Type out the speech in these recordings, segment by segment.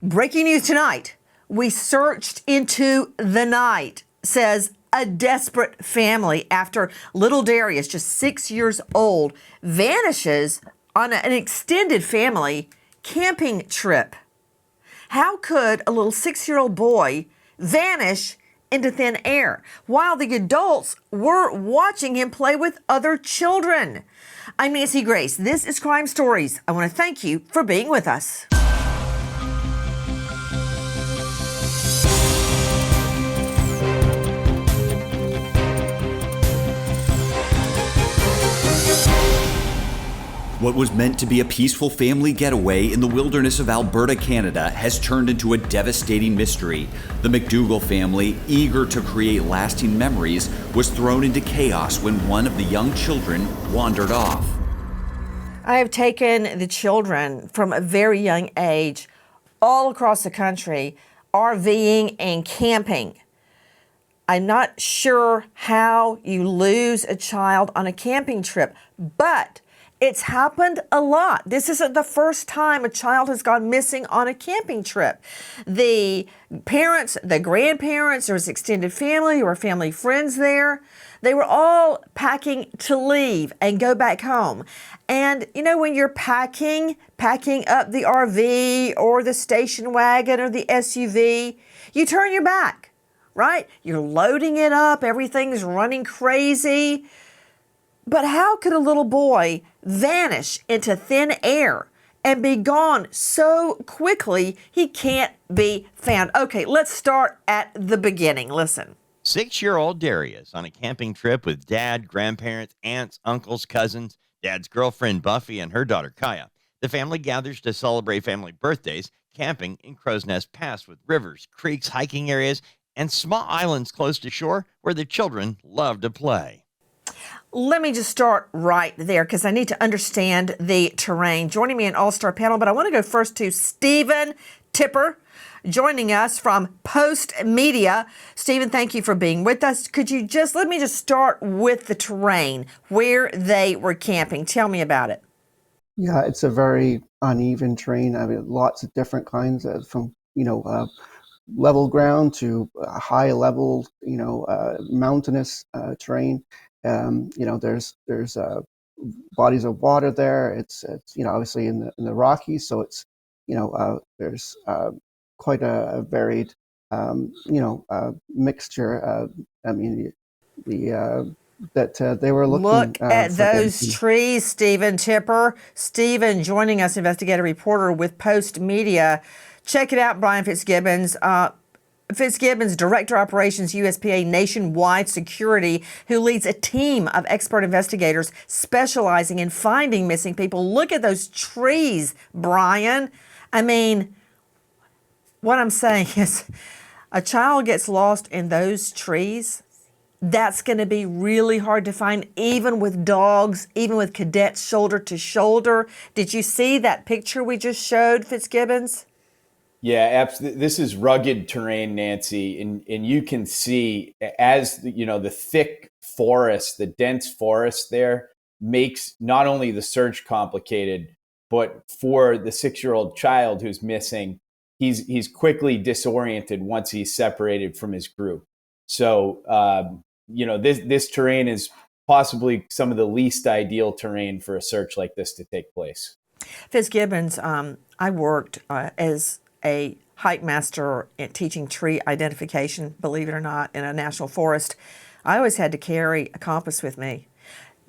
Breaking news tonight. We searched into the night, says a desperate family after little Darius, just 6 years old, vanishes on an extended family camping trip. How could a little 6-year-old boy vanish into thin air while the adults were watching him play with other children? I'm Nancy Grace. This is Crime Stories. I want to thank you for being with us. What was meant to be a peaceful family getaway in the wilderness of Alberta, Canada, has turned into a devastating mystery. The MacDougall family, eager to create lasting memories, was thrown into chaos when one of the young children wandered off. I have taken the children from a very young age all across the country, RVing and camping. I'm not sure how you lose a child on a camping trip, but it's happened a lot. This isn't the first time a child has gone missing on a camping trip. The parents, the grandparents, there's extended family or family friends there. They were all packing to leave and go back home. And you know, when you're packing up the RV or the station wagon or the SUV, you turn your back, right? You're loading it up, everything's running crazy. But how could a little boy vanish into thin air and be gone so quickly he can't be found? Okay, let's start at the beginning. Listen. 6-year-old Darius on a camping trip with dad, grandparents, aunts, uncles, cousins, dad's girlfriend Buffy, and her daughter Kaya. The family gathers to celebrate family birthdays, camping in Crow's Nest Pass with rivers, creeks, hiking areas, and small islands close to shore where the children love to play. Let me just start right there because I need to understand the terrain. Joining me in all-star panel, but I want to go first to Stephen Tipper, joining us from Post Media. Stephen, thank you for being with us. Could you let me start with the terrain, where they were camping. Tell me about it. Yeah, it's a very uneven terrain. I mean, lots of different kinds from, level ground to high level, mountainous terrain. There's bodies of water there. It's obviously in the Rockies, so it's there's quite a varied mixture. That they were looking. Look at those trees, Stephen Tipper. Stephen joining us, investigative reporter with Post Media. Check it out, Brian Fitzgibbons. Fitzgibbons, Director Operations, USPA Nationwide Security, who leads a team of expert investigators specializing in finding missing people. Look at those trees, Brian. I mean, what I'm saying is a child gets lost in those trees. That's going to be really hard to find, even with dogs, even with cadets shoulder to shoulder. Did you see that picture we just showed, Fitzgibbons? Yeah, absolutely. This is rugged terrain, Nancy, and you can see as the thick forest, the dense forest there makes not only the search complicated, but for the 6-year-old child who's missing, he's quickly disoriented once he's separated from his group. So this terrain is possibly some of the least ideal terrain for a search like this to take place. Fitzgibbons, I worked as a hike master teaching tree identification, believe it or not, in a national forest. I always had to carry a compass with me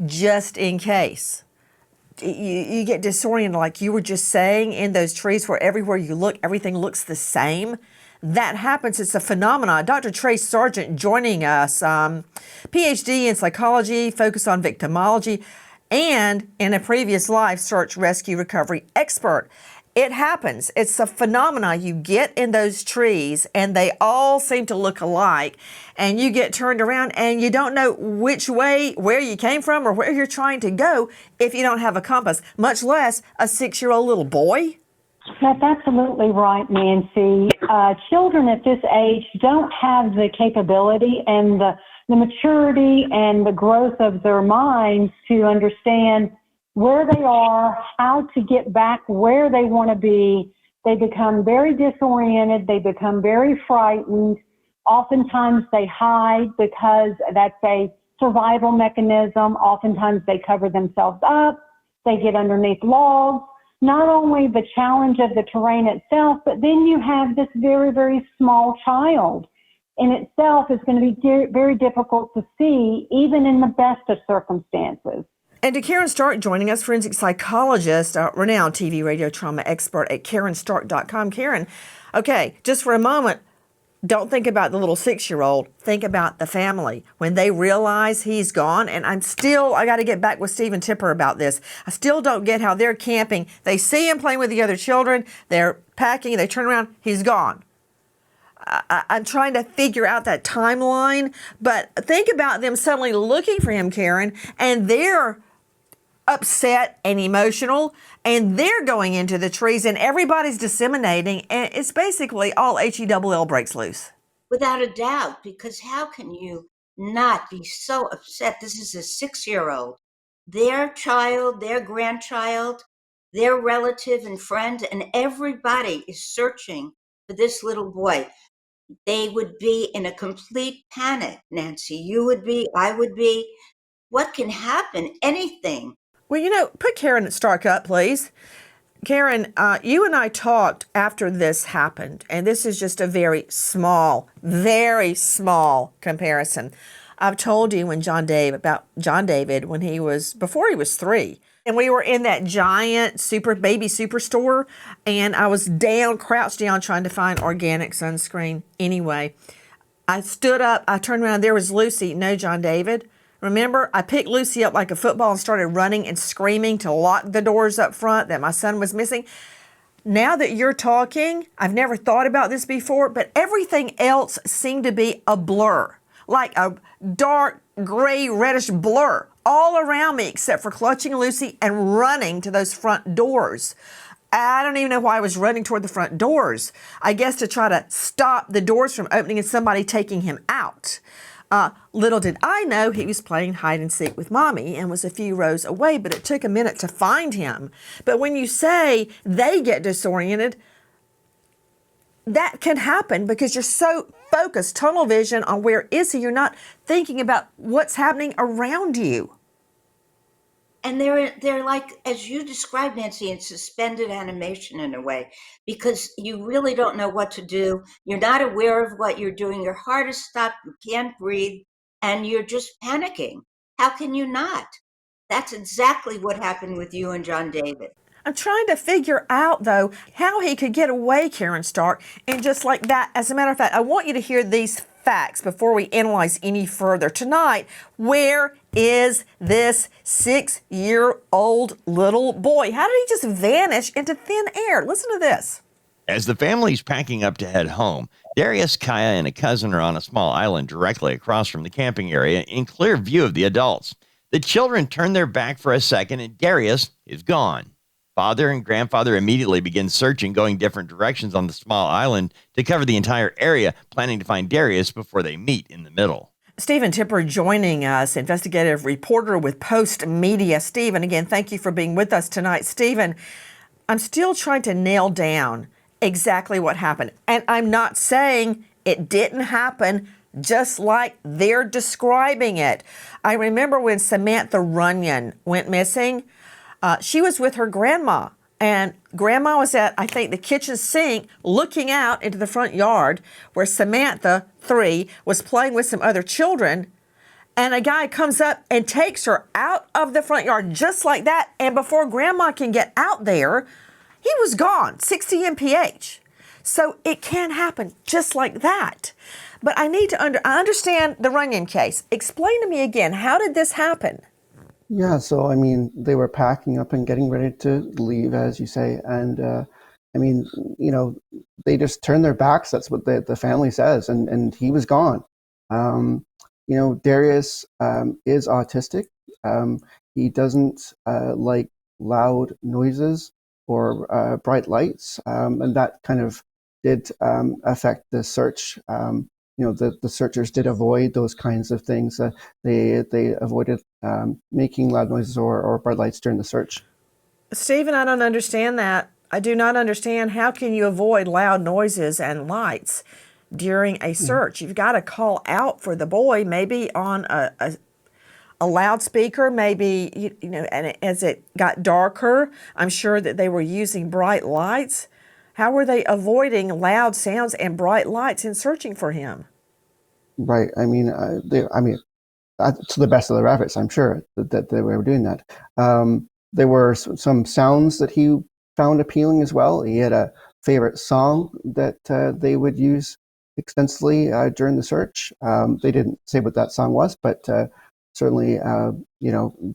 just in case. You get disoriented, like you were just saying, in those trees where everywhere you look, everything looks the same. That happens. It's a phenomenon. Dr. Trace Sargent joining us, PhD in psychology, focus on victimology, and in a previous life, search, rescue, recovery expert. It happens. It's a phenomenon. You get in those trees and they all seem to look alike, and you get turned around and you don't know which way, where you came from or where you're trying to go if you don't have a compass, much less a 6-year-old little boy. That's absolutely right, Nancy. Children at this age don't have the capability and the maturity and the growth of their minds to understand where they are, how to get back where they want to be. They become very disoriented. They become very frightened. Oftentimes they hide because that's a survival mechanism. Oftentimes they cover themselves up. They get underneath logs. Not only the challenge of the terrain itself, but then you have this very, very small child in itself is going to be very difficult to see, even in the best of circumstances. And to Karen Stark joining us, forensic psychologist, renowned TV radio trauma expert at KarenStark.com. Karen, okay, just for a moment, don't think about the little 6-year-old. Think about the family. When they realize he's gone, and I got to get back with Stephen Tipper about this. I still don't get how they're camping. They see him playing with the other children. They're packing. They turn around. He's gone. I'm trying to figure out that timeline. But think about them suddenly looking for him, Karen, and they're upset and emotional, and they're going into the trees, and everybody's disseminating, and it's basically all HELL breaks loose. Without a doubt, because how can you not be so upset? This is a 6-year-old, their child, their grandchild, their relative and friend, and everybody is searching for this little boy. They would be in a complete panic, Nancy. You would be, I would be. What can happen? Anything. Well, put Karen Stark up, please. Karen, you and I talked after this happened, and this is just a very small comparison. I've told you about John David before he was 3. And we were in that giant baby superstore, and I was crouched down, trying to find organic sunscreen. Anyway, I stood up, I turned around, there was Lucy, no John David. Remember, I picked Lucy up like a football and started running and screaming to lock the doors up front that my son was missing. Now that you're talking, I've never thought about this before, but everything else seemed to be a blur, like a dark, gray, reddish blur all around me, except for clutching Lucy and running to those front doors. I don't even know why I was running toward the front doors. I guess to try to stop the doors from opening and somebody taking him out. Little did I know he was playing hide and seek with Mommy and was a few rows away, but it took a minute to find him. But when you say they get disoriented, that can happen because you're so focused, tunnel vision on where is he, you're not thinking about what's happening around you. And they're like, as you described, Nancy, in suspended animation in a way, because you really don't know what to do. You're not aware of what you're doing. Your heart is stopped. You can't breathe, and you're just panicking. How can you not? That's exactly what happened with you and John David. I'm trying to figure out, though, how he could get away, Karen Stark, and just like that. As a matter of fact, I want you to hear these facts before we analyze any further. Tonight, where is this 6-year-old little boy? How did he just vanish into thin air? Listen to this. As the family's packing up to head home, Darius, Kaya, and a cousin are on a small island directly across from the camping area in clear view of the adults. The children turn their back for a second and Darius is gone. Father and grandfather immediately begin searching, going different directions on the small island to cover the entire area, planning to find Darius before they meet in the middle. Stephen Tipper joining us, investigative reporter with Post Media. Stephen, again, thank you for being with us tonight. Stephen, I'm still trying to nail down exactly what happened. And I'm not saying it didn't happen just like they're describing it. I remember when Samantha Runyon went missing, she was with her grandma. And grandma was at, I think, the kitchen sink looking out into the front yard where Samantha, 3, was playing with some other children. And a guy comes up and takes her out of the front yard just like that. And before grandma can get out there, he was gone, 60 mph. So it can happen just like that. But I need to I understand the Runyon case. Explain to me again, how did this happen? Yeah, so I mean, they were packing up and getting ready to leave, as you say, and I mean, they just turned their backs. That's what the family says, and he was gone. Darius is autistic. He doesn't like loud noises or bright lights, and that kind of did affect the search. The searchers did avoid those kinds of things. They avoided making loud noises or bright lights during the search. Stephen, I don't understand that. I do not understand how can you avoid loud noises and lights during a search. You've got to call out for the boy, maybe on a loudspeaker, maybe, and as it got darker, I'm sure that they were using bright lights. How were they avoiding loud sounds and bright lights in searching for him? Right. To the best of their efforts, I'm sure that they were doing that. There were some sounds that he found appealing as well. He had a favorite song that they would use extensively during the search. They didn't say what that song was, but certainly,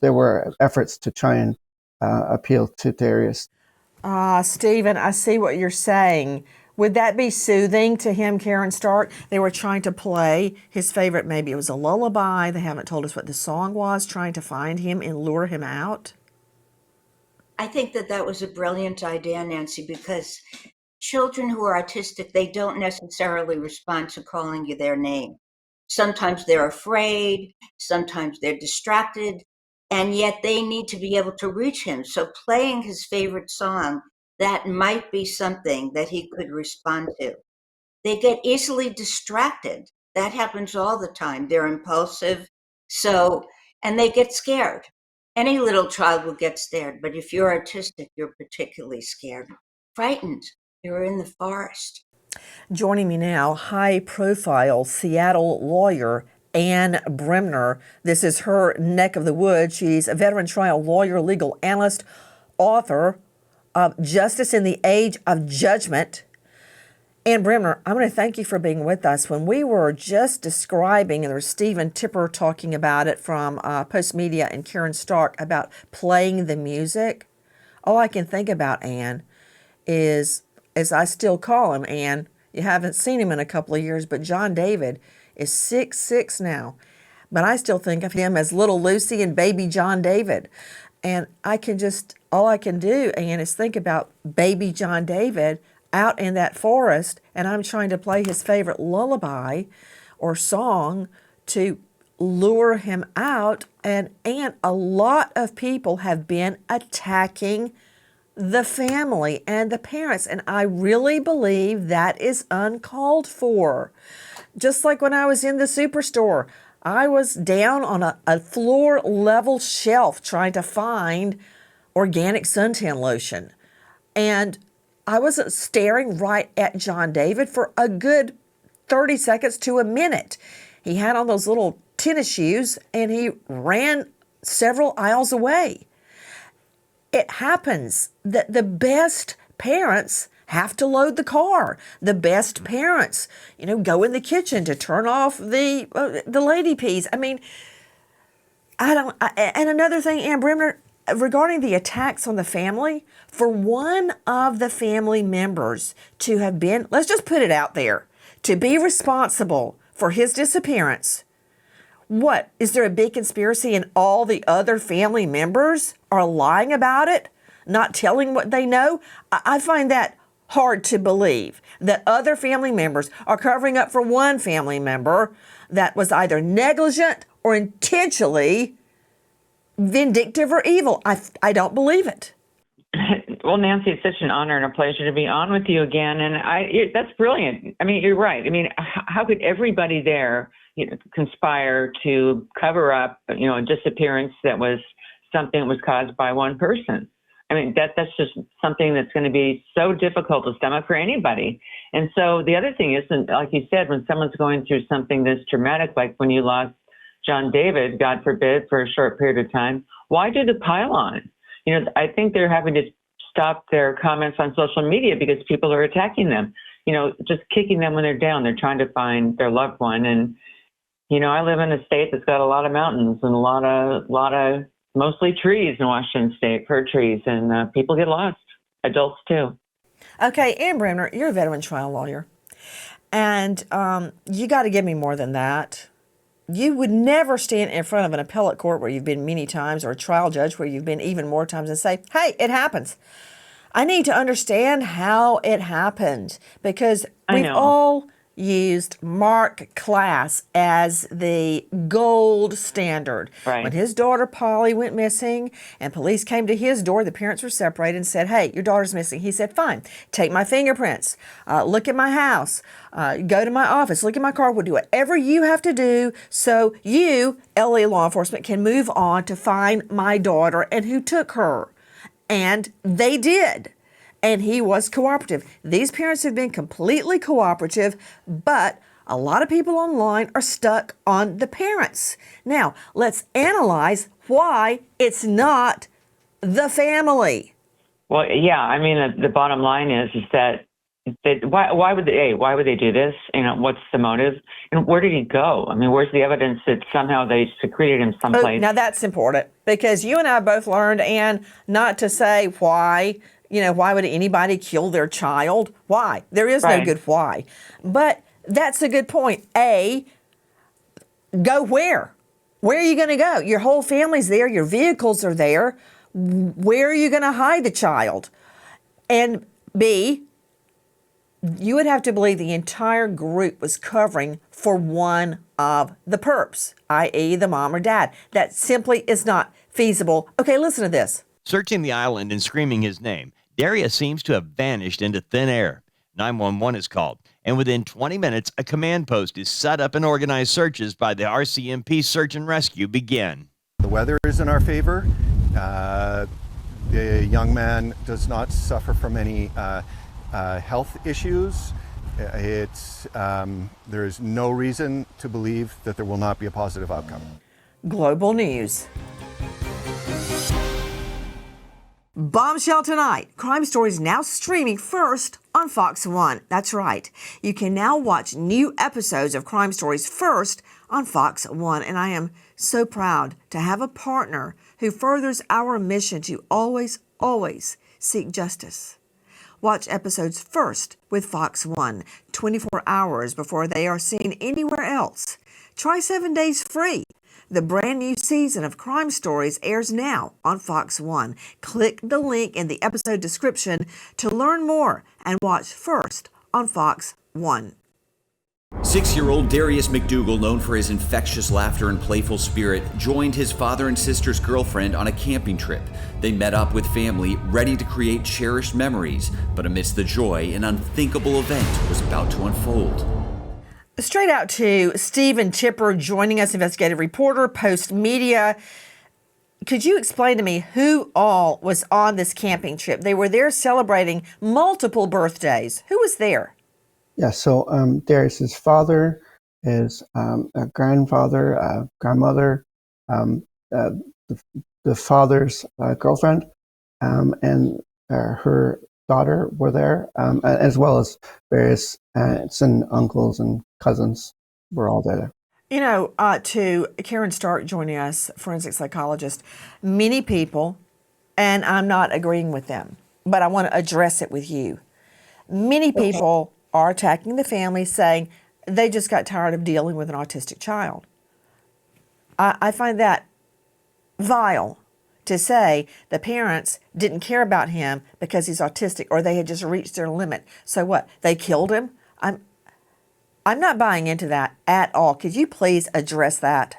there were efforts to try and appeal to Darius. Stephen, I see what you're saying. Would that be soothing to him, Karen Stark? They were trying to play his favorite, maybe it was a lullaby. They haven't told us what the song was, trying to find him and lure him out. I think that was a brilliant idea, Nancy, because children who are autistic, they don't necessarily respond to calling you their name. Sometimes they're afraid, sometimes they're distracted, and yet they need to be able to reach him. So playing his favorite song, that might be something that he could respond to. They get easily distracted. That happens all the time. They're impulsive. And they get scared. Any little child will get scared, but if you're autistic, you're particularly scared, frightened. You're in the forest. Joining me now, high-profile Seattle lawyer Ann Bremner. This is her neck of the woods. She's a veteran trial lawyer, legal analyst, author of Justice in the Age of Judgment. Ann Bremner, I want to thank you for being with us. When we were just describing, and there was Stephen Tipper talking about it from Post Media and Karen Stark about playing the music, all I can think about, Ann, is, as I still call him, Ann, you haven't seen him in a couple of years, but John David is 6'6" now. But I still think of him as little Lucy and baby John David. And all I can do, Ann, is think about baby John David out in that forest, and I'm trying to play his favorite lullaby or song to lure him out. And a lot of people have been attacking the family and the parents, and I really believe that is uncalled for. Just like when I was in the superstore, I was down on a floor level shelf trying to find organic suntan lotion, and I wasn't staring right at John David for a good 30 seconds to a minute. He had on those little tennis shoes and he ran several aisles away. It happens that the best parents have to load the car. The best parents, go in the kitchen to turn off the lady peas. I mean, and another thing, Ann Bremner, regarding the attacks on the family, for one of the family members to have been, let's just put it out there, to be responsible for his disappearance. What, is there a big conspiracy and all the other family members are lying about it, not telling what they know? I find that hard to believe, that other family members are covering up for one family member that was either negligent or intentionally vindictive or evil. I don't believe it. Well, Nancy, it's such an honor and a pleasure to be on with you again. And that's brilliant. I mean, you're right. I mean, how could everybody there, conspire to cover up, a disappearance that was something that was caused by one person? I mean, that's just something that's going to be so difficult to stomach for anybody. And so the other thing is, and like you said, when someone's going through something this traumatic, like when you lost John David, God forbid, for a short period of time, why do the pile on? I think they're having to stop their comments on social media because people are attacking them, just kicking them when they're down. They're trying to find their loved one. And, I live in a state that's got a lot of mountains and a lot of mostly trees in Washington State, fir trees, and people get lost, adults too. Okay, Ann Bremner, you're a veteran trial lawyer, and you got to give me more than that. You would never stand in front of an appellate court where you've been many times, or a trial judge where you've been even more times, and say, hey, it happens. I need to understand how it happened, because we've all used Mark Class as the gold standard. Right. When his daughter Polly went missing and police came to his door, the parents were separated and said, hey, your daughter's missing. He said, fine, take my fingerprints, look at my house, go to my office, look at my car, we'll do whatever you have to do so you, LA law enforcement, can move on to find my daughter and who took her. And they did. And he was cooperative. These parents have been completely cooperative, but a lot of people online are stuck on the parents. Now, let's analyze why it's not the family. Well, yeah, I mean, the bottom line is that why would they do this? You know, what's the motive? And where did he go? I mean, where's the evidence that somehow they secreted him someplace? Now that's important because you and I both learned, and not to say why. You know, why would anybody kill their child? Why? There is no good why. But that's a good point. A, go where? Where are you going to go? Your whole family's there. Your vehicles are there. Where are you going to hide the child? And B, you would have to believe the entire group was covering for one of the perps, i.e. the mom or dad. That simply is not feasible. Okay, listen to this. Searching the island and screaming his name, Darius seems to have vanished into thin air. 911 is called, and within 20 minutes, a command post is set up and organized searches by the RCMP search and rescue begin. The weather is in our favor. The young man does not suffer from any health issues. There's no reason to believe that there will not be a positive outcome. Global news. Bombshell tonight. Crime Stories now streaming first on Fox 1. That's right. You can now watch new episodes of Crime Stories first on Fox 1. And I am so proud to have a partner who furthers our mission to always, always seek justice. Watch episodes first with Fox 1, 24 hours before they are seen anywhere else. Try 7 days free. The brand new season of Crime Stories airs now on Fox 1. Click the link in the episode description to learn more and watch first on Fox 1. 6-year-old Darius MacDougall, known for his infectious laughter and playful spirit, joined his father and sister's girlfriend on a camping trip. They met up with family, ready to create cherished memories, but amidst the joy, an unthinkable event was about to unfold. Straight out to Stephen Tipper joining us, investigative reporter, Post Media. Could you explain to me who all was on this camping trip? They were there celebrating multiple birthdays. Who was there? Yeah, so Darius's father, his grandfather, grandmother, the father's girlfriend, and her daughter were there, as well as various aunts and uncles and cousins were all there. You know, to Karen Stark joining us, forensic psychologist, many people, and I'm not agreeing with them, but I want to address it with you. Many people are attacking the family, saying they just got tired of dealing with an autistic child. I find that vile to say the parents didn't care about him because he's autistic or they had just reached their limit. So what? They killed him? I'm not buying into that at all. Could you please address that?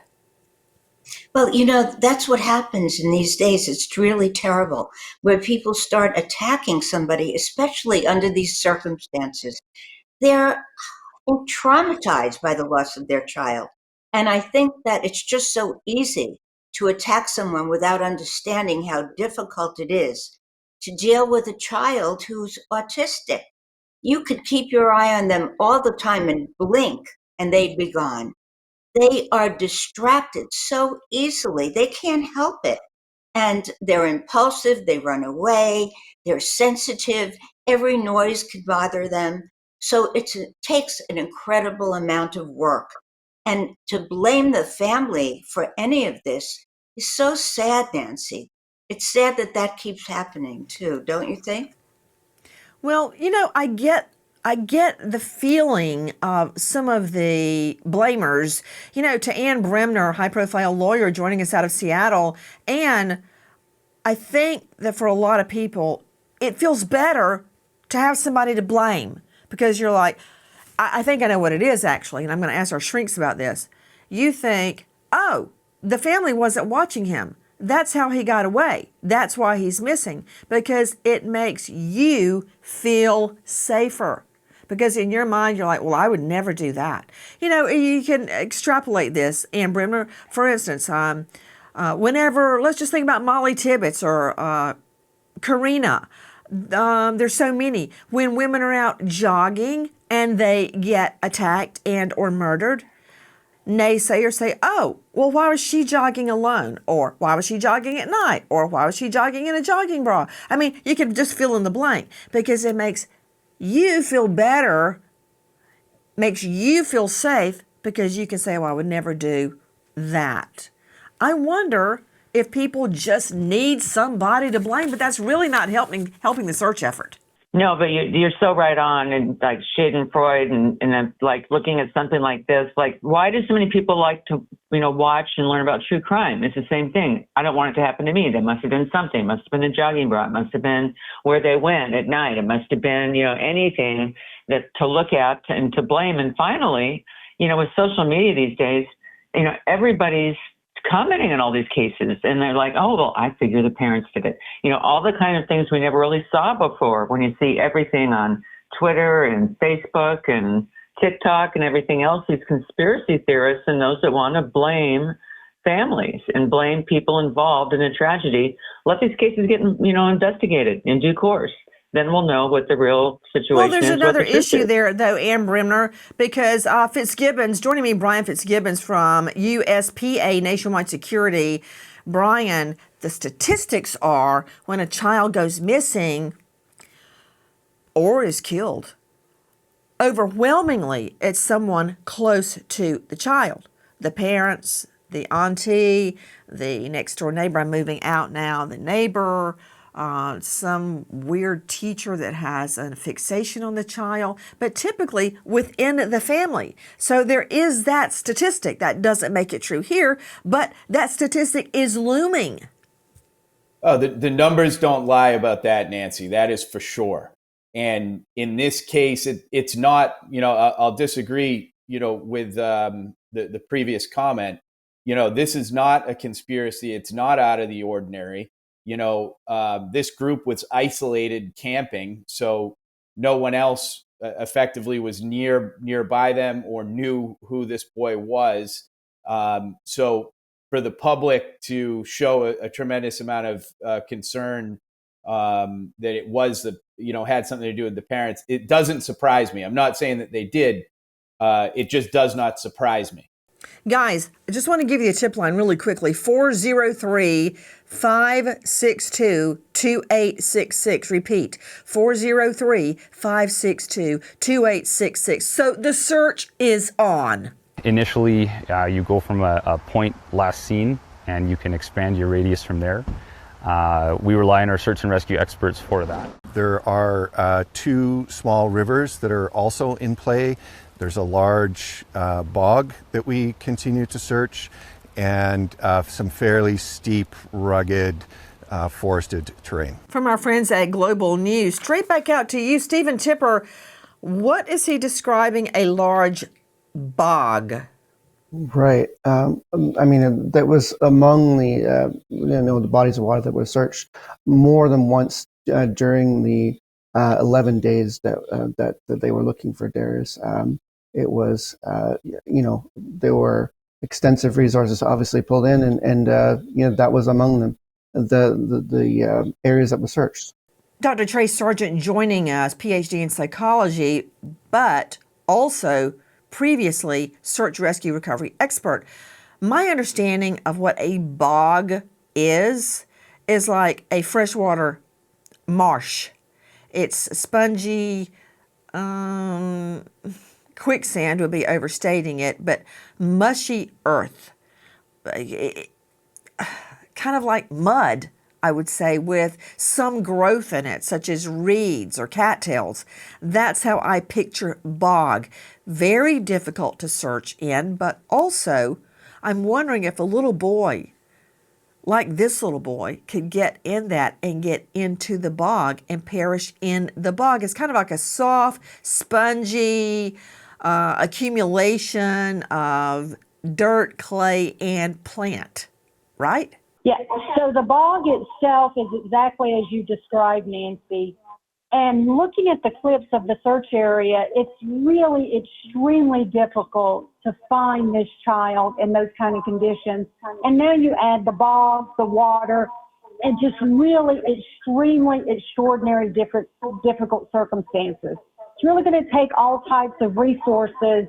Well, you know, that's what happens in these days. It's really terrible where people start attacking somebody, especially under these circumstances. They're traumatized by the loss of their child. And I think that it's just so easy to attack someone without understanding how difficult it is to deal with a child who's autistic. You could keep your eye on them all the time and blink and they'd be gone. They are distracted so easily. They can't help it. And they're impulsive. They run away. They're sensitive. Every noise could bother them. So it takes an incredible amount of work. And to blame the family for any of this is so sad, Nancy. It's sad that that keeps happening too, don't you think? Well, you know, I get the feeling of some of the blamers, you know, to Ann Bremner, high-profile lawyer joining us out of Seattle. And I think that for a lot of people, it feels better to have somebody to blame because you're like, I think I know what it is actually, and I'm going to ask our shrinks about this. You think, oh, the family wasn't watching him. That's how he got away. That's why he's missing, because it makes you feel safer. Because in your mind, you're like, well, I would never do that. You know, you can extrapolate this. Ann Bremner, for instance, whenever, let's just think about Molly Tibbetts or Karina. There's so many. When women are out jogging and they get attacked and or murdered, naysayers say, oh, well, why was she jogging alone? Or why was she jogging at night? Or why was she jogging in a jogging bra? I mean, you can just fill in the blank because it makes you feel better, makes you feel safe because you can say, well, I would never do that. I wonder if people just need somebody to blame, but that's really not helping the search effort. No, but you're so right on, and like Schadenfreude and like looking at something like this, like why do so many people like to, watch and learn about true crime? It's the same thing. I don't want it to happen to me. There must have been something. It must have been a jogging bra. It must have been where they went at night. It must have been, anything that to look at and to blame. And finally, with social media these days, everybody's commenting on all these cases, and they're like, oh, well, I figure the parents did it. All the kind of things we never really saw before when you see everything on Twitter and Facebook and TikTok and everything else, these conspiracy theorists and those that want to blame families and blame people involved in a tragedy. Let these cases get, investigated in due course. Then we'll know what the real situation is. Well, there's another issue there, though, Ann Bremner, because Fitzgibbons, joining me, Brian Fitzgibbons from USPA, Nationwide Security. Brian, the statistics are when a child goes missing or is killed, overwhelmingly, it's someone close to the child. The parents, the auntie, the next door neighbor. I'm moving out now, the neighbor, some weird teacher that has a fixation on the child, but typically within the family. So there is that statistic. That doesn't make it true here, but that statistic is looming. Oh, the numbers don't lie about that, Nancy. That is for sure. And in this case, it's not, I'll disagree, with the previous comment. This is not a conspiracy. It's not out of the ordinary. This group was isolated camping, so no one else effectively was nearby them or knew who this boy was. So for the public to show a tremendous amount of concern that it was had something to do with the parents, it doesn't surprise me. I'm not saying that they did. It just does not surprise me. Guys, I just want to give you a tip line really quickly. 403-562-2866. Repeat, 403-562-2866. So the search is on. Initially, you go from a point last seen, and you can expand your radius from there. We rely on our search and rescue experts for that. There are two small rivers that are also in play. There's a large bog that we continue to search, and some fairly steep, rugged, forested terrain. From our friends at Global News, straight back out to you, Stephen Tipper. What is he describing a large bog? Right. That was among the bodies of water that were searched more than once during the 11 days that they were looking for Darius. It was, there were extensive resources obviously pulled in, and that was among them, the areas that were searched. Dr. Trey Sargent joining us, PhD in psychology, but also previously search, rescue, recovery expert. My understanding of what a bog is like a freshwater marsh. It's spongy, quicksand would be overstating it, but mushy earth. Kind of like mud, I would say, with some growth in it, such as reeds or cattails. That's how I picture bog. Very difficult to search in, but also I'm wondering if a little boy, like this little boy, could get in that and get into the bog and perish in the bog. It's kind of like a soft, spongy, accumulation of dirt, clay, and plant, right? Yeah, so the bog itself is exactly as you described, Nancy. And looking at the clips of the search area, it's really extremely difficult to find this child in those kind of conditions. And now you add the bog, the water, and just really extremely extraordinary difficult circumstances. It's really going to take all types of resources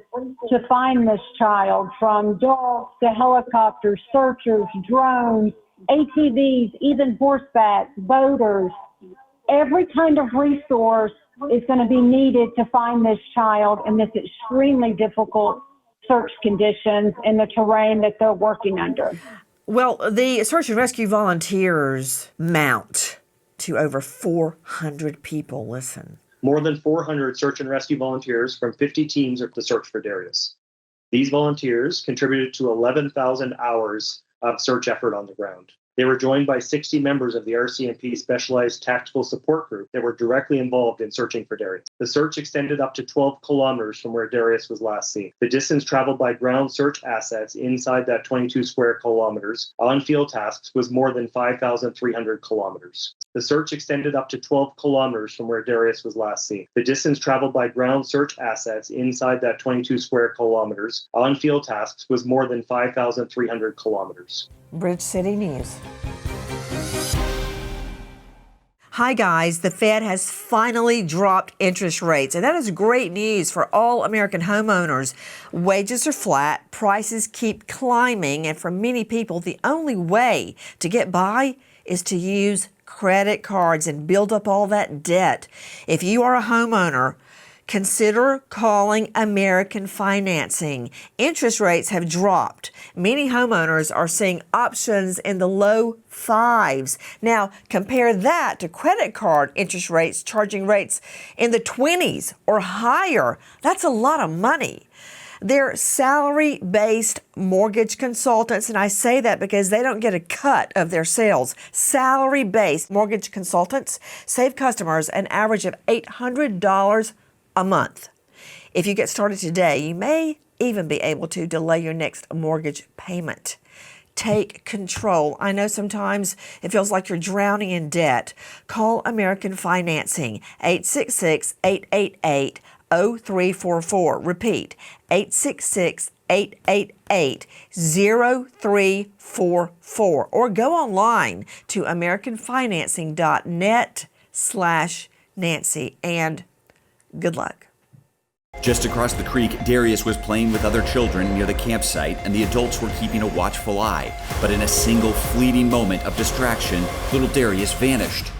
to find this child, from dogs to helicopters, searchers, drones, ATVs, even horseback, boaters. Every kind of resource is going to be needed to find this child in this extremely difficult search conditions in the terrain that they're working under. Well, the search and rescue volunteers mount to over 400 people. Listen. More than 400 search and rescue volunteers from 50 teams are to search for Darius. These volunteers contributed to 11,000 hours of search effort on the ground. They were joined by 60 members of the RCMP Specialized Tactical Support Group that were directly involved in searching for Darius. The search extended up to 12 kilometers from where Darius was last seen. The distance traveled by ground search assets inside that 22 square kilometers on field tasks was more than 5,300 kilometers. The search extended up to 12 kilometers from where Darius was last seen. The distance traveled by ground search assets inside that 22 square kilometers on field tasks was more than 5,300 kilometers. Bridge City News. Hi guys, the Fed has finally dropped interest rates, and that is great news for all American homeowners. Wages are flat, prices keep climbing, and for many people, the only way to get by is to use credit cards and build up all that debt. If you are a homeowner, consider calling American Financing. Interest rates have dropped. Many homeowners are seeing options in the low fives. Now, compare that to credit card interest rates, charging rates in the 20s or higher. That's a lot of money. They're salary-based mortgage consultants, and I say that because they don't get a cut of their sales. Salary-based mortgage consultants save customers an average of $800 a month. If you get started today, you may even be able to delay your next mortgage payment. Take control. I know sometimes it feels like you're drowning in debt. Call American Financing, 866-888-0344. Repeat, 866-888-0344. Or go online to americanfinancing.net/Nancy. And good luck. Just across the creek, Darius was playing with other children near the campsite, and the adults were keeping a watchful eye. But in a single fleeting moment of distraction, little Darius vanished.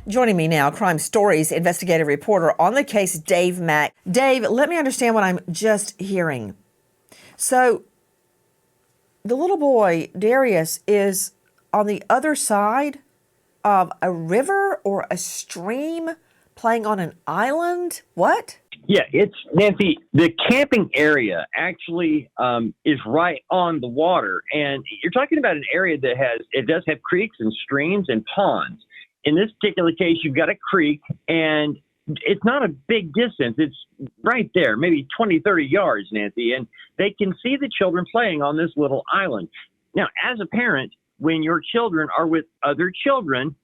Joining me now, Crime Stories investigative reporter on the case, Dave Mack. Dave, let me understand what I'm just hearing. So, the little boy, Darius, is on the other side of a river or a stream, playing on an island? What? Yeah, it's, Nancy, the camping area actually is right on the water. And you're talking about an area that does have creeks and streams and ponds. In this particular case, you've got a creek, and it's not a big distance. It's right there, maybe 20, 30 yards, Nancy. And they can see the children playing on this little island. Now, as a parent, when your children are with other children,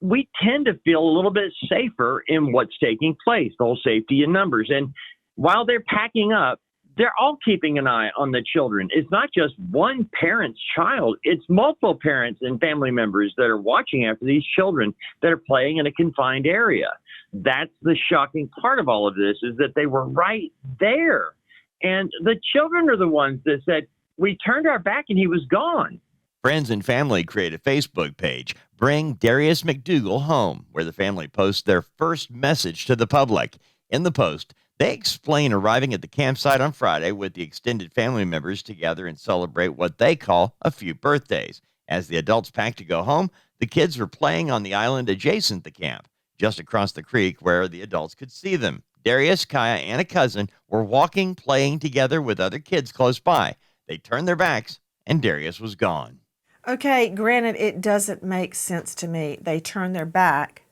we tend to feel a little bit safer in what's taking place, the whole safety in numbers. And while they're packing up, they're all keeping an eye on the children. It's not just one parent's child. It's multiple parents and family members that are watching after these children that are playing in a confined area. That's the shocking part of all of this, is that they were right there. And the children are the ones that said, we turned our back and he was gone. Friends and family create a Facebook page, Bring Darius MacDougall Home, where the family posts their first message to the public. In the post, they explain arriving at the campsite on Friday with the extended family members to gather and celebrate what they call a few birthdays. As the adults packed to go home, the kids were playing on the island adjacent to the camp, just across the creek where the adults could see them. Darius, Kaya, and a cousin were walking, playing together with other kids close by. They turned their backs, and Darius was gone. Okay, granted, it doesn't make sense to me. They turned their back,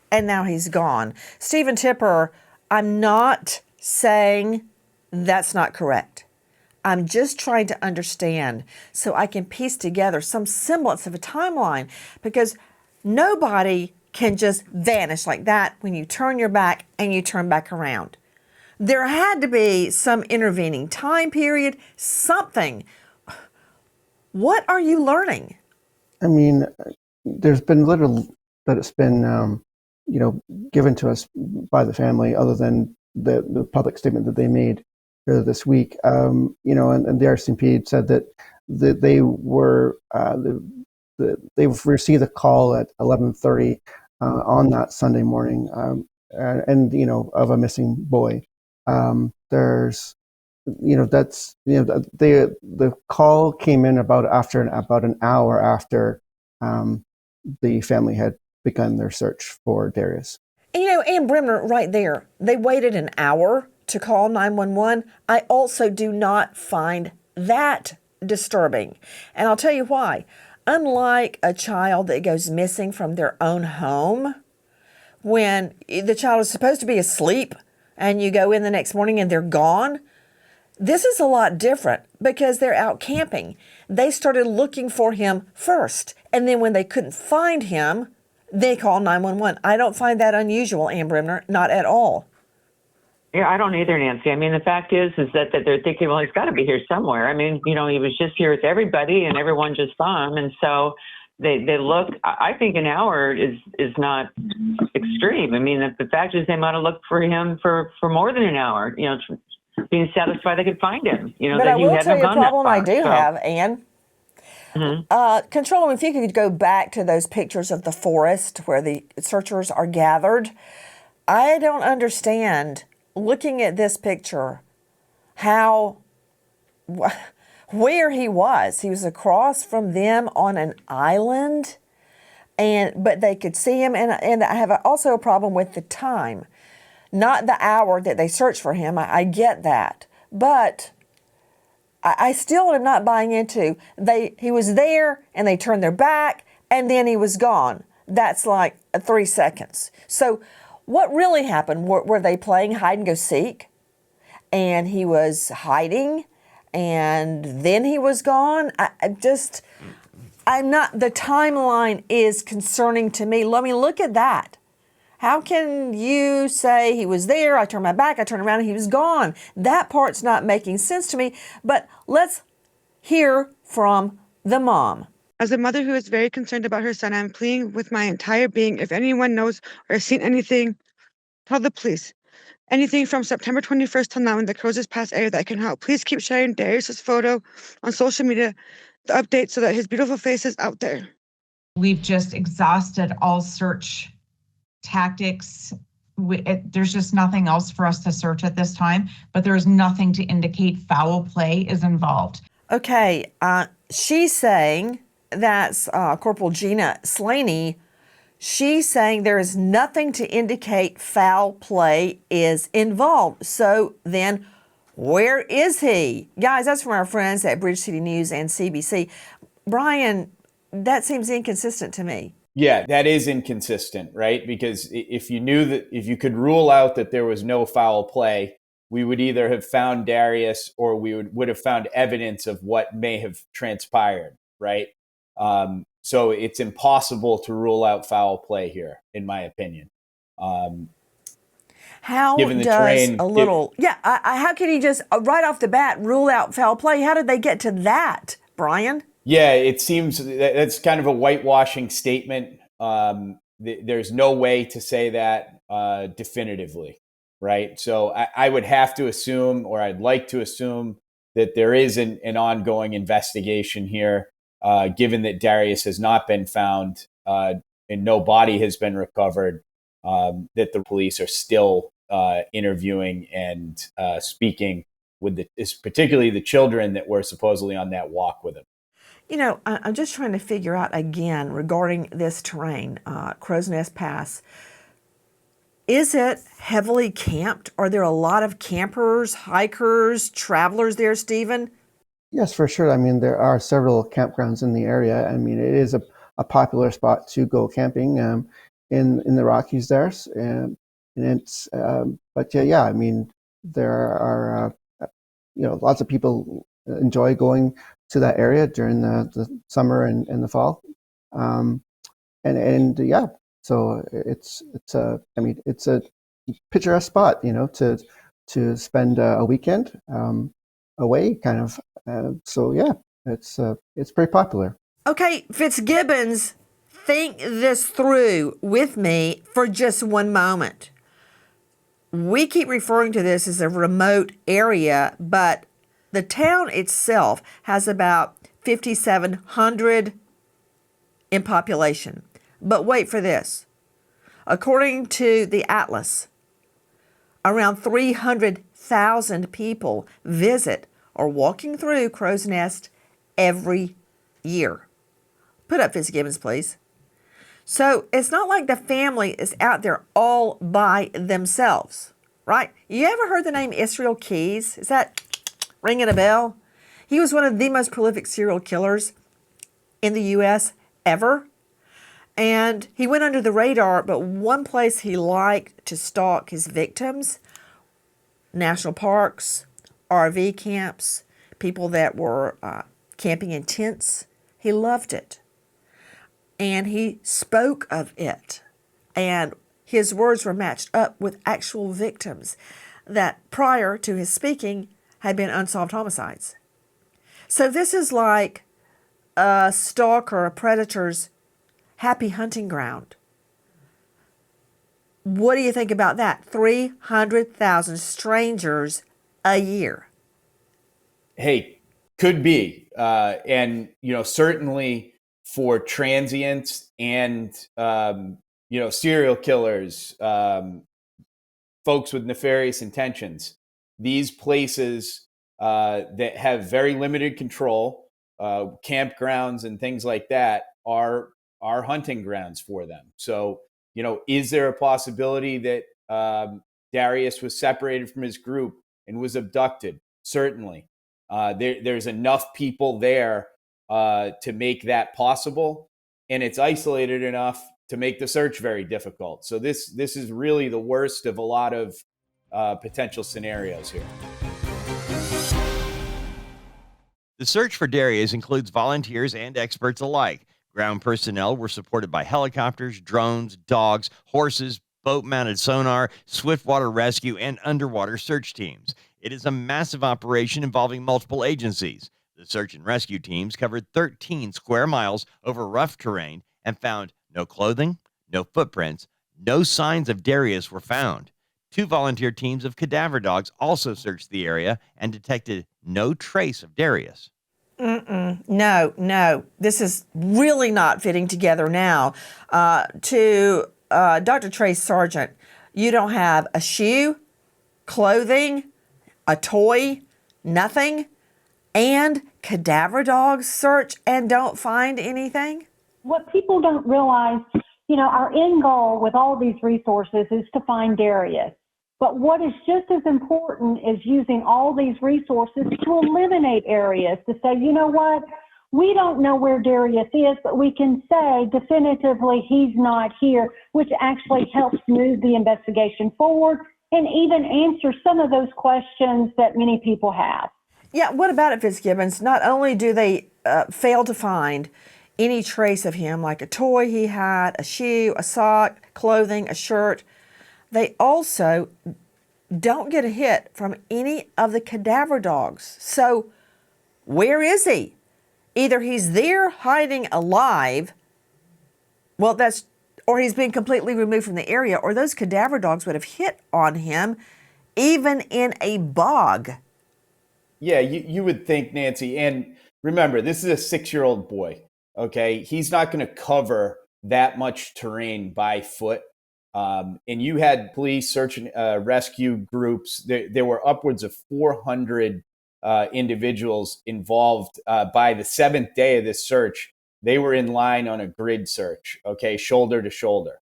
and now he's gone. Stephen Tipper, I'm not saying that's not correct. I'm just trying to understand so I can piece together some semblance of a timeline, because nobody can just vanish like that when you turn your back and you turn back around. There had to be some intervening time period, something. What are you learning? I mean, there's been little that it's been, given to us by the family, other than the public statement that they made earlier this week. And the RCMP said that they were they received a call at 11:30 on that Sunday morning, of a missing boy. There's the call came in about an hour after the family had begun their search for Darius. Ann Bremner, right there, they waited an hour to call 911. I also do not find that disturbing. And I'll tell you why. Unlike a child that goes missing from their own home, when the child is supposed to be asleep and you go in the next morning and they're gone, this is a lot different because they're out camping. They started looking for him first, and then when they couldn't find him, they called 911. I don't find that unusual, Ann Bremner, not at all. Yeah, I don't either, Nancy. I mean, the fact is that they're thinking, well, he's got to be here somewhere. I mean, he was just here with everybody, and everyone just saw him, and so they look. I think an hour is not extreme. I mean, the fact is they might have looked for him for more than an hour. Being satisfied they could find him. But I will tell you a problem I do have, Ann. Mm-hmm. Control room, if you could go back to those pictures of the forest where the searchers are gathered. I don't understand, looking at this picture, where he was. He was across from them on an island, but they could see him. And I have also a problem with the time. Not the hour that they searched for him. I get that. But I still am not buying into he was there and they turned their back and then he was gone. That's like 3 seconds. So what really happened? Were they playing hide and go seek? And he was hiding and then he was gone? The timeline is concerning to me. Let me look at that. How can you say he was there, I turned my back, I turned around, and he was gone? That part's not making sense to me, but let's hear from the mom. As a mother who is very concerned about her son, I'm pleading with my entire being. If anyone knows or has seen anything, tell the police. Anything from September 21st till now in the Crozes Pass area that can help. Please keep sharing Darius's photo on social media, the update, so that his beautiful face is out there. We've just exhausted all search tactics. There's just nothing else for us to search at this time, but there's nothing to indicate foul play is involved. Okay, she's saying, that's Corporal Gina Slaney, she's saying there is nothing to indicate foul play is involved. So then, where is he? Guys, that's from our friends at Bridge City News and CBC. Brian, that seems inconsistent to me. Yeah, that is inconsistent, right? Because if you could rule out that there was no foul play, we would either have found Darius or we would have found evidence of what may have transpired, right? So it's impossible to rule out foul play here, in my opinion. How can he just right off the bat rule out foul play? How did they get to that, Brian? Yeah, it seems that's kind of a whitewashing statement. There's no way to say that definitively, right? So I would have to assume, or I'd like to assume, that there is an ongoing investigation here, given that Darius has not been found and no body has been recovered, that the police are still interviewing and speaking with particularly the children that were supposedly on that walk with him. I'm just trying to figure out again regarding this terrain, Crow's Nest Pass. Is it heavily camped? Are there a lot of campers, hikers, travelers there, Stephen? Yes, for sure. I mean, there are several campgrounds in the area. I mean, it is a popular spot to go camping in the Rockies there. I mean, there are lots of people enjoy going to that area during the summer and the fall, and yeah, so it's a picturesque spot, to spend a weekend away, kind of. So yeah, it's pretty popular. Okay, Fitzgibbons, think this through with me for just one moment. We keep referring to this as a remote area, but the town itself has about 5,700 in population. But wait for this. According to the Atlas, around 300,000 people visit or walking through Crow's Nest every year. Put up Fitzgibbons, please. So it's not like the family is out there all by themselves, right? You ever heard the name Israel Keyes? Is that ringing a bell? He was one of the most prolific serial killers in the U.S. ever. And he went under the radar, but one place he liked to stalk his victims, national parks, RV camps, people that were camping in tents. He loved it. And he spoke of it. And his words were matched up with actual victims that prior to his speaking had been unsolved homicides. So this is like a stalker, a predator's happy hunting ground. What do you think about that? 300,000 strangers a year. Hey, could be. And, certainly for transients and, serial killers, folks with nefarious intentions, these places that have very limited control, campgrounds and things like that, are hunting grounds for them. So, is there a possibility that Darius was separated from his group and was abducted? Certainly. There's enough people there to make that possible, and it's isolated enough to make the search very difficult. So this is really the worst of a lot of potential scenarios here. The search for Darius includes volunteers and experts alike. Ground personnel were supported by helicopters, drones, dogs, horses, boat-mounted sonar, swiftwater rescue, and underwater search teams. It is a massive operation involving multiple agencies. The search and rescue teams covered 13 square miles over rough terrain and found no clothing, no footprints, no signs of Darius were found. 2 volunteer teams of cadaver dogs also searched the area and detected no trace of Darius. No. This is really not fitting together now. To Dr. Trace Sargent, you don't have a shoe, clothing, a toy, nothing, and cadaver dogs search and don't find anything? What people don't realize, our end goal with all these resources is to find Darius. But what is just as important is using all these resources to eliminate areas, to say, you know what, we don't know where Darius is, but we can say definitively he's not here, which actually helps move the investigation forward and even answer some of those questions that many people have. Yeah, what about it, Fitzgibbons? Not only do they fail to find any trace of him, like a toy he had, a shoe, a sock, clothing, a shirt, they also don't get a hit from any of the cadaver dogs. So where is he? Either he's there hiding alive, or he's been completely removed from the area, or those cadaver dogs would have hit on him even in a bog. Yeah, you would think, Nancy. And remember, this is a 6-year-old boy, okay? He's not going to cover that much terrain by foot. And you had police search and rescue groups. There were upwards of 400 individuals involved by the 7th day of this search. They were in line on a grid search, okay, shoulder to shoulder.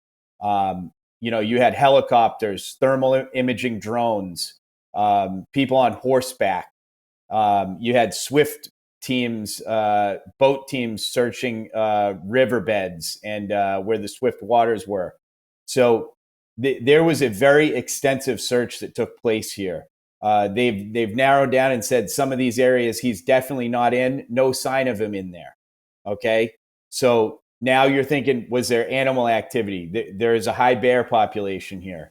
You had helicopters, thermal imaging drones, people on horseback. You had swift teams, boat teams searching riverbeds and where the swift waters were. So there was a very extensive search that took place here. They've narrowed down and said some of these areas he's definitely not in. No sign of him in there. Okay, so now you're thinking, was there animal activity? There is a high bear population here.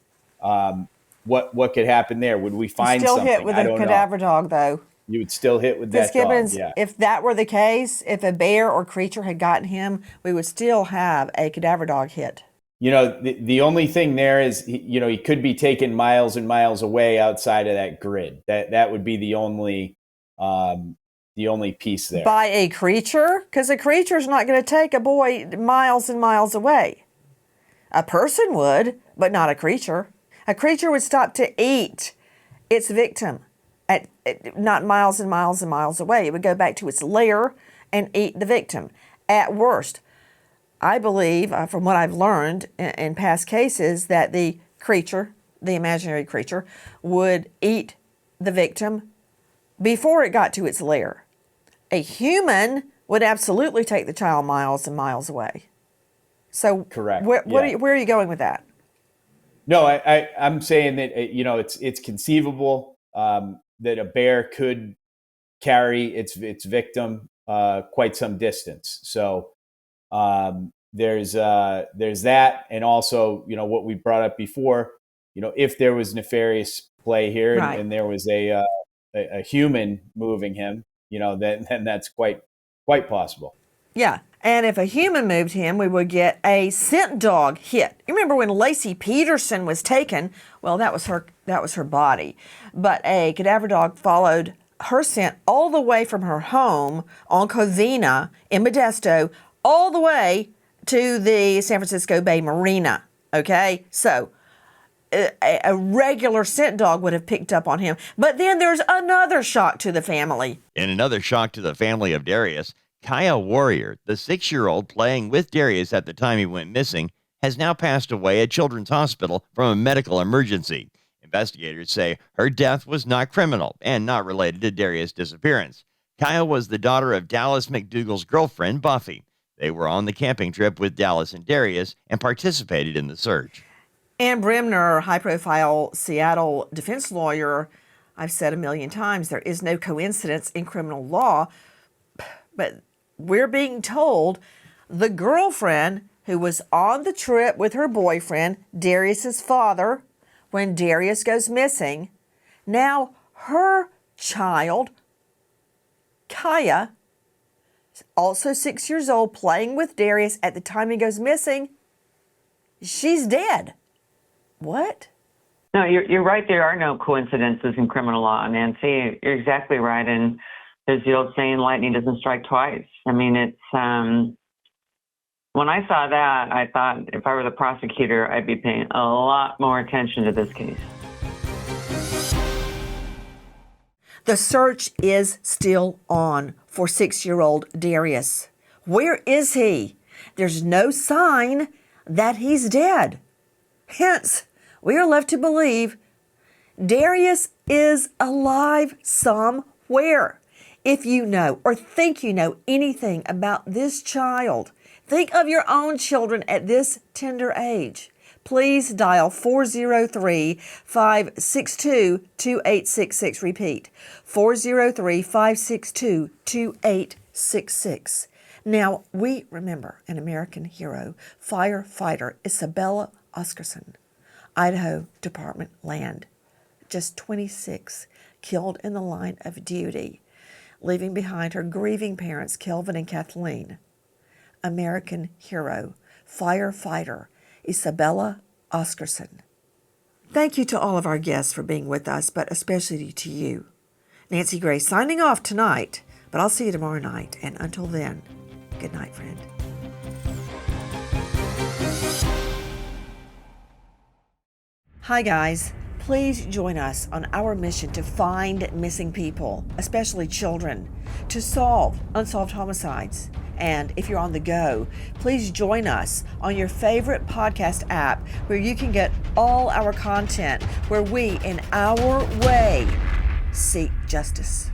What could happen there? Would we find Still something? hit with a cadaver dog, though. You would still hit with that Fitzgibbons, dog. Yeah. if that were the case, if a bear or creature had gotten him, we would still have a cadaver dog hit. You know, the only thing there is, he could be taken miles and miles away outside of that grid. That would be the only piece there. By a creature? Because a creature's not going to take a boy miles and miles away. A person would, but not a creature. A creature would stop to eat its victim at not miles and miles and miles away. It would go back to its lair and eat the victim. At worst, I believe, from what I've learned in past cases, that the creature, the imaginary creature, would eat the victim before it got to its lair. A human would absolutely take the child miles and miles away. So, correct. Where are you going with that? No, I'm saying that it's conceivable that a bear could carry its victim quite some distance. So there's that, and also what we brought up before. If there was nefarious play here, Right. and there was a human moving him, then that's quite possible. Yeah. And if a human moved him, we would get a scent dog hit. You remember when Lacey Peterson was taken? Well, that was her body. But a cadaver dog followed her scent all the way from her home on Covina in Modesto, all the way to the San Francisco Bay Marina. Okay? So a regular scent dog would have picked up on him. But then there's another shock to the family. In another shock to the family of Darius, Kaya Warrior, the 6-year-old playing with Darius at the time he went missing, has now passed away at Children's Hospital from a medical emergency. Investigators say her death was not criminal and not related to Darius' disappearance. Kaya was the daughter of Darius MacDougall's girlfriend, Buffy. They were on the camping trip with Dallas and Darius and participated in the search. Ann Bremner, high-profile Seattle defense lawyer, I've said a million times, there is no coincidence in criminal law, but we're being told the girlfriend who was on the trip with her boyfriend, Darius's father, when Darius goes missing, now her child, Kaya, also 6 years old, playing with Darius at the time he goes missing, she's dead. What? No, you're right. There are no coincidences in criminal law, Nancy. You're exactly right. And there's the old saying, lightning doesn't strike twice. I mean, it's when I saw that, I thought if I were the prosecutor, I'd be paying a lot more attention to this case. The search is still on for 6-year-old Darius. Where is he? There's no sign that he's dead. Hence, we are left to believe Darius is alive somewhere. If you know or think you know anything about this child, think of your own children at this tender age. Please dial 403-562-2866. Repeat, 403-562-2866. Now, we remember an American hero, firefighter Isabella Oscarson, Idaho Department Land, just 26, killed in the line of duty, leaving behind her grieving parents, Kelvin and Kathleen. American hero, firefighter Isabella Oscarson. Thank you to all of our guests for being with us, but especially to you. Nancy Gray signing off tonight, but I'll see you tomorrow night. And until then, good night, friend. Hi, guys. Please join us on our mission to find missing people, especially children, to solve unsolved homicides. And if you're on the go, please join us on your favorite podcast app where you can get all our content, where we, in our way, seek justice.